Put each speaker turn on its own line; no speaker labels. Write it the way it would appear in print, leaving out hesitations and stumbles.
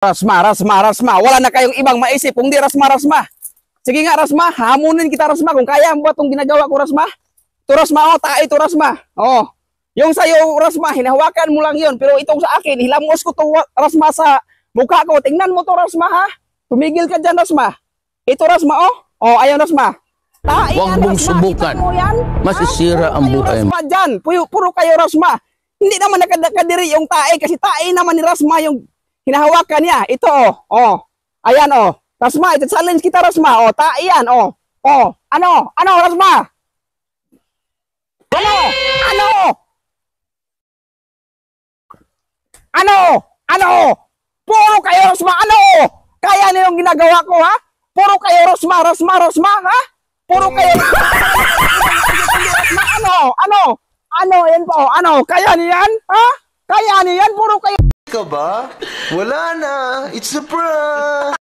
Rasma, Rasma, Rasma. Wala na kayong ibang maisip kung di Rasma, Rasma. Sige nga, Rasma. Hamunin kita, Rasma. Kung kaya mo ba itong ginagawa ko, Rasma? Ito, Rasma. Tae ito, Rasma. Yung sa'yo, Rasma, hinahawakan mo lang yun. Pero itong sa akin, hilamos ko to, Rasma, sa mukha ko. Tingnan mo to, Rasma, ha? Tumigil ka dyan, Rasma. Ito, Rasma, ayun, Rasma.
Huwag mong subukan. Masisira ang buhay mo.
Rasma dyan. Puro kayo, Rasma. Hindi naman nakadiri yung tae. Kasi tae naman ni Rasma yung hinahawakan niya. Ito, ayan, Rasma, ito challenge kita, Rasma. Tae yan, Ano, Rasma? Ano? Puro kayo, Rasma. Kaya niyo yung ginagawa ko, ha? Puro kayo, Rasma, ha? Puro kayo. Rasma, yan po. Kaya niyan, ha? Kaya niyan, puro kayo.
Ka ba? Wala na. It's a prank.